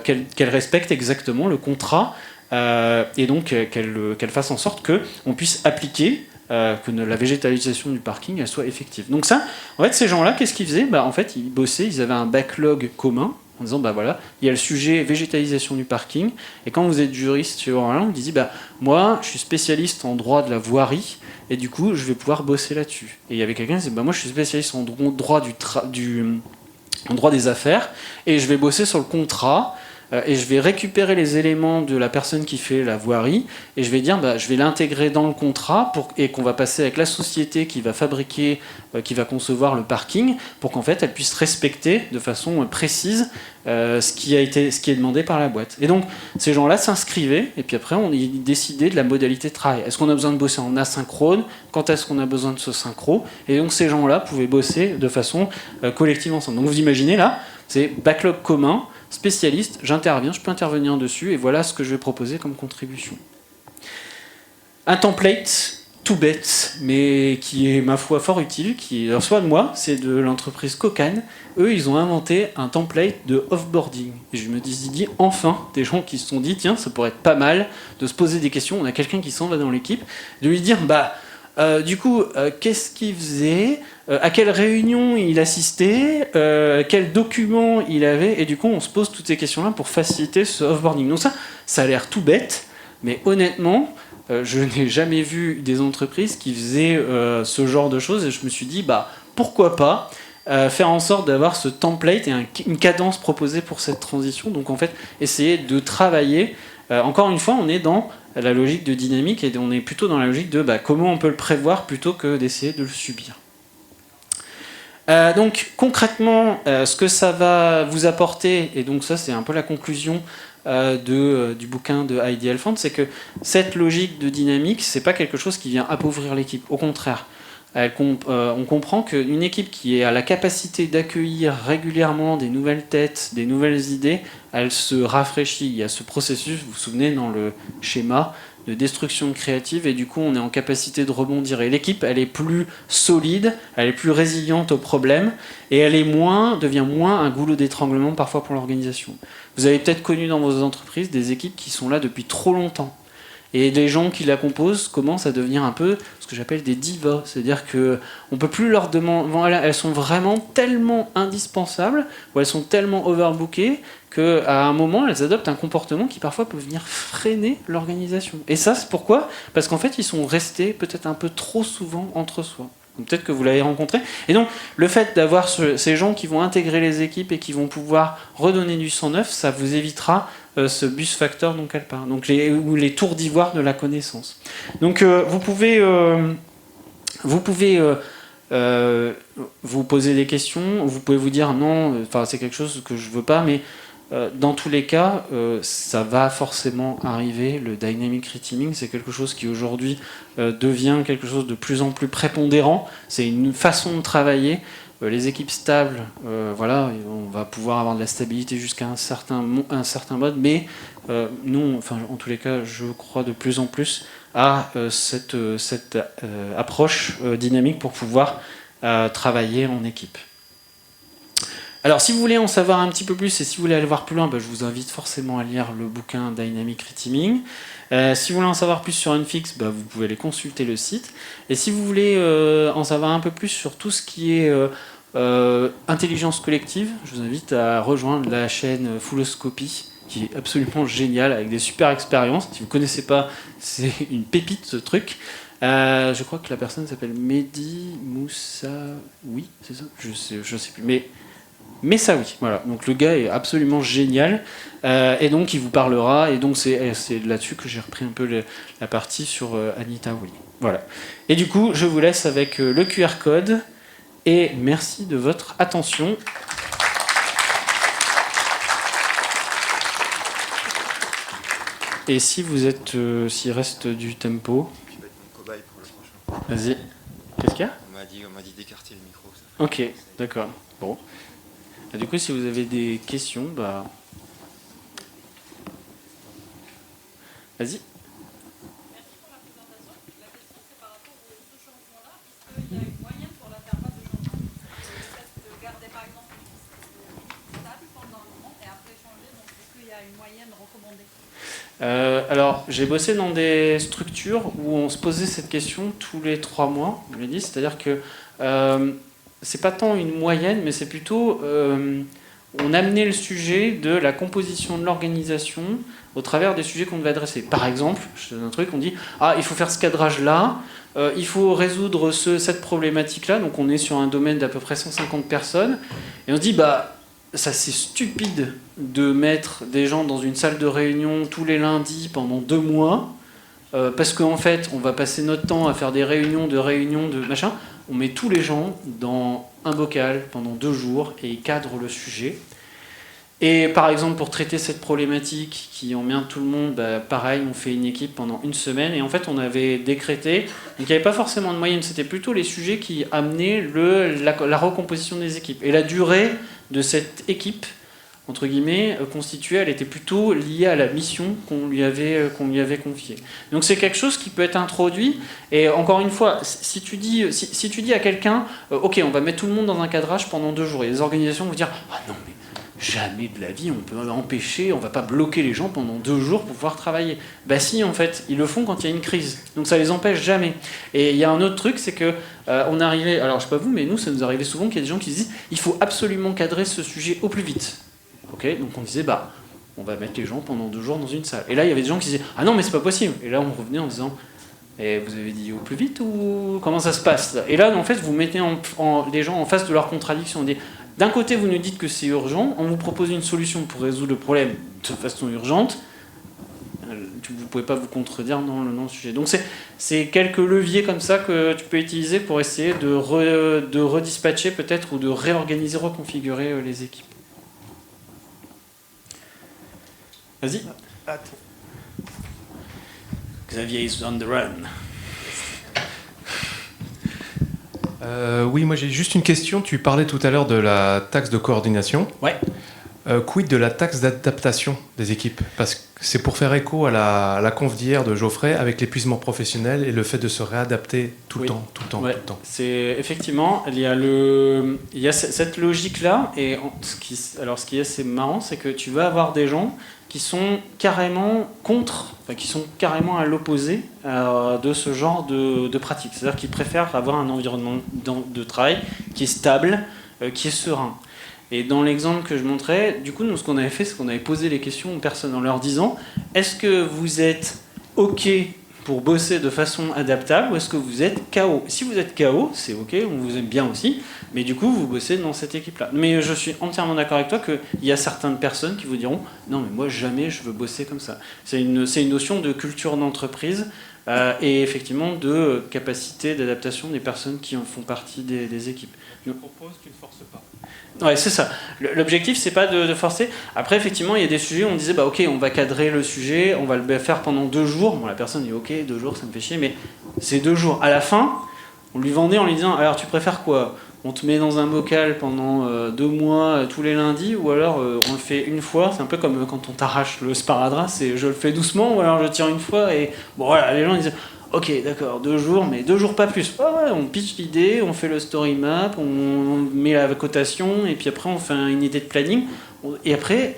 contrat, et donc qu'elles fassent en sorte qu'on puisse appliquer que la végétalisation du parking elle soit effective. Donc ça, en fait, ces gens-là, qu'est-ce qu'ils faisaient ? En fait, ils bossaient, ils avaient un backlog commun en disant, voilà, il y a le sujet végétalisation du parking, et quand vous êtes juriste sur un vous dites, moi, je suis spécialiste en droit de la voirie, et du coup, je vais pouvoir bosser là-dessus. Et il y avait quelqu'un qui disait, moi, je suis spécialiste en droit en droit des affaires, et je vais bosser sur le contrat, et je vais récupérer les éléments de la personne qui fait la voirie, et je vais dire, je vais l'intégrer dans le contrat, et qu'on va passer avec la société qui va fabriquer, qui va concevoir le parking, pour qu'en fait, elle puisse respecter de façon précise ce qui est demandé par la boîte. Et donc, ces gens-là s'inscrivaient, et puis après, on décidait de la modalité de travail. Est-ce qu'on a besoin de bosser en asynchrone ? Quand est-ce qu'on a besoin de ce synchro ? Et donc, ces gens-là pouvaient bosser de façon collective ensemble. Donc, vous imaginez là, c'est backlog commun, spécialiste, j'interviens, je peux intervenir dessus, et voilà ce que je vais proposer comme contribution. Un template tout bête, mais qui est, ma foi, fort utile, qui est soit de moi, c'est de l'entreprise Cocan. Eux, ils ont inventé un template de offboarding. Et je me dis, enfin, des gens qui se sont dit, tiens, ça pourrait être pas mal de se poser des questions. On a quelqu'un qui s'en va dans l'équipe, de lui dire, du coup, qu'est-ce qu'il faisait, à quelle réunion il assistait, quels documents il avait, et du coup on se pose toutes ces questions-là pour faciliter ce offboarding. Donc ça a l'air tout bête, mais honnêtement, je n'ai jamais vu des entreprises qui faisaient ce genre de choses, et je me suis dit, pourquoi pas faire en sorte d'avoir ce template et une cadence proposée pour cette transition. Donc en fait, essayer de travailler, encore une fois, on est dans la logique de dynamique, et on est plutôt dans la logique de comment on peut le prévoir plutôt que d'essayer de le subir. Donc concrètement, ce que ça va vous apporter, et donc ça c'est un peu la conclusion du bouquin de Heidi Elfand, c'est que cette logique de dynamique, c'est pas quelque chose qui vient appauvrir l'équipe, au contraire. On comprend qu'une équipe qui a la capacité d'accueillir régulièrement des nouvelles têtes, des nouvelles idées, elle se rafraîchit. Il y a ce processus, vous vous souvenez, dans le schéma de destruction créative, et du coup on est en capacité de rebondir. Et l'équipe, elle est plus solide, elle est plus résiliente aux problèmes, et elle devient moins un goulot d'étranglement parfois pour l'organisation. Vous avez peut-être connu dans vos entreprises des équipes qui sont là depuis trop longtemps. Et les gens qui la composent commencent à devenir un peu ce que j'appelle des divas. C'est-à-dire qu'on ne peut plus leur demander... Elles sont vraiment tellement indispensables, ou elles sont tellement overbookées, qu'à un moment, elles adoptent un comportement qui parfois peut venir freiner l'organisation. Et ça, c'est pourquoi ? Parce qu'en fait, ils sont restés peut-être un peu trop souvent entre soi. Peut-être que vous l'avez rencontré. Et donc, le fait d'avoir ces gens qui vont intégrer les équipes et qui vont pouvoir redonner du sang neuf, ça vous évitera ce bus factor dont elle parle. Donc, les tours d'ivoire de la connaissance. Donc, vous pouvez vous poser des questions. Vous pouvez vous dire non, c'est quelque chose que je veux pas, mais dans tous les cas, ça va forcément arriver. Le dynamic reteaming, c'est quelque chose qui aujourd'hui devient quelque chose de plus en plus prépondérant. C'est une façon de travailler. Les équipes stables, on va pouvoir avoir de la stabilité jusqu'à un certain mode, mais nous, en tous les cas, je crois de plus en plus à cette approche dynamique pour pouvoir travailler en équipe. Alors, si vous voulez en savoir un petit peu plus et si vous voulez aller voir plus loin, je vous invite forcément à lire le bouquin Dynamic Reteaming. Si vous voulez en savoir plus sur Unfix, vous pouvez aller consulter le site. Et si vous voulez en savoir un peu plus sur tout ce qui est intelligence collective, je vous invite à rejoindre la chaîne Fulloscopy, qui est absolument géniale, avec des super expériences. Si vous ne connaissez pas, c'est une pépite ce truc. Je crois que la personne s'appelle Mehdi Moussa. Oui, c'est ça, je sais plus. Mais ça oui, voilà. Donc le gars est absolument génial, et donc il vous parlera, et donc c'est là-dessus que j'ai repris un peu la partie sur Anita Willy. Voilà. Et du coup, je vous laisse avec le QR code, et merci de votre attention. Et si vous êtes, s'il reste du tempo, vas-y. Qu'est-ce qu'il y a ? On m'a On m'a dit d'écarter le micro. Ok, d'accord. Bon. Et du coup, si vous avez des questions, vas-y. Alors, j'ai bossé dans des structures où on se posait cette question tous les 3 mois, on me dit, c'est-à-dire que c'est pas tant une moyenne, mais c'est plutôt on amenait le sujet de la composition de l'organisation au travers des sujets qu'on devait adresser. Par exemple, je te donne un truc, on dit il faut faire ce cadrage-là, il faut résoudre cette problématique-là, donc on est sur un domaine d'à peu près 150 personnes, et on se dit ça c'est stupide de mettre des gens dans une salle de réunion tous les lundis pendant 2 mois, parce qu'en fait, on va passer notre temps à faire des réunions de machin. On met tous les gens dans un bocal pendant 2 jours et ils cadrent le sujet. Et par exemple, pour traiter cette problématique qui emmerde tout le monde, pareil, on fait une équipe pendant 1 semaine. Et en fait, on avait décrété, donc il n'y avait pas forcément de moyenne, c'était plutôt les sujets qui amenaient la recomposition des équipes. Et la durée de cette équipe, entre guillemets, constituée, elle était plutôt liée à la mission qu'on lui avait confiée. Donc c'est quelque chose qui peut être introduit. Et encore une fois, si tu dis à quelqu'un, ok, on va mettre tout le monde dans un cadrage pendant 2 jours, et les organisations vont dire, ah non mais jamais de la vie, on peut empêcher, on va pas bloquer les gens pendant 2 jours pour pouvoir travailler. Bah si, en fait, ils le font quand il y a une crise. Donc ça les empêche jamais. Et il y a un autre truc, c'est que on arrivait, alors je sais pas vous, mais nous, ça nous arrivait souvent qu'il y a des gens qui se disent, il faut absolument cadrer ce sujet au plus vite. Ok, donc on disait, on va mettre les gens pendant 2 jours dans une salle. Et là, il y avait des gens qui disaient, ah non, mais c'est pas possible. Et là, on revenait en disant, et vous avez dit au plus vite ou comment ça se passe? Et là, en fait, vous mettez les gens en face de leur contradiction. D'un côté, vous nous dites que c'est urgent, on vous propose une solution pour résoudre le problème de façon urgente. Vous ne pouvez pas vous contredire dans le sujet. Donc c'est quelques leviers comme ça que tu peux utiliser pour essayer de redispatcher peut-être ou de réorganiser, reconfigurer les équipes. Vas-y. Attends. Xavier is on the run. Oui, moi j'ai juste une question. Tu parlais tout à l'heure de la taxe de coordination. Ouais. Quid de la taxe d'adaptation des équipes? Parce que c'est pour faire écho à la conf d'hier de Geoffrey avec l'épuisement professionnel et le fait de se réadapter tout le temps. C'est effectivement, il y a cette logique-là. Et ce qui est assez marrant, c'est que tu vas avoir des gens qui sont carrément qui sont carrément à l'opposé de ce genre de pratique. C'est-à-dire qu'ils préfèrent avoir un environnement de travail qui est stable, qui est serein. Et dans l'exemple que je montrais, du coup, nous, ce qu'on avait fait, c'est qu'on avait posé les questions aux personnes en leur disant « Est-ce que vous êtes OK pour bosser de façon adaptable ou est-ce que vous êtes KO ?» Si vous êtes KO, c'est OK, on vous aime bien aussi, mais du coup, vous bossez dans cette équipe-là. Mais je suis entièrement d'accord avec toi qu'il y a certaines personnes qui vous diront « Non, mais moi, jamais je veux bosser comme ça. » C'est une notion de culture d'entreprise et effectivement de capacité d'adaptation des personnes qui en font partie des équipes. Je propose que tu ne forces pas. Ouais, c'est ça. L'objectif, c'est pas de forcer. Après, effectivement, il y a des sujets où on disait, ok, on va cadrer le sujet, on va le faire pendant 2 jours. Bon, la personne dit, ok, 2 jours, ça me fait chier, mais c'est 2 jours. À la fin, on lui vendait en lui disant, alors tu préfères quoi? On te met dans un bocal pendant 2 mois, tous les lundis, ou alors on le fait une fois. C'est un peu comme quand on t'arrache le sparadrap, c'est je le fais doucement, ou alors je tire une fois, et bon, voilà, les gens disent, ok, d'accord, 2 jours, mais 2 jours pas plus. Ouais, on pitch l'idée, on fait le story map, on met la cotation, et puis après on fait une idée de planning, et après,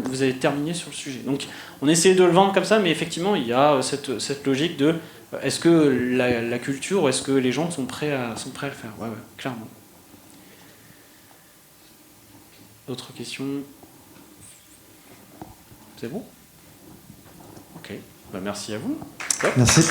vous avez terminé sur le sujet. Donc on essaie de le vendre comme ça, mais effectivement, il y a cette logique de est-ce que la culture, ou est-ce que les gens sont prêts à le faire? Ouais, clairement. D'autres questions? C'est bon? Ok, merci à vous. Top. Merci.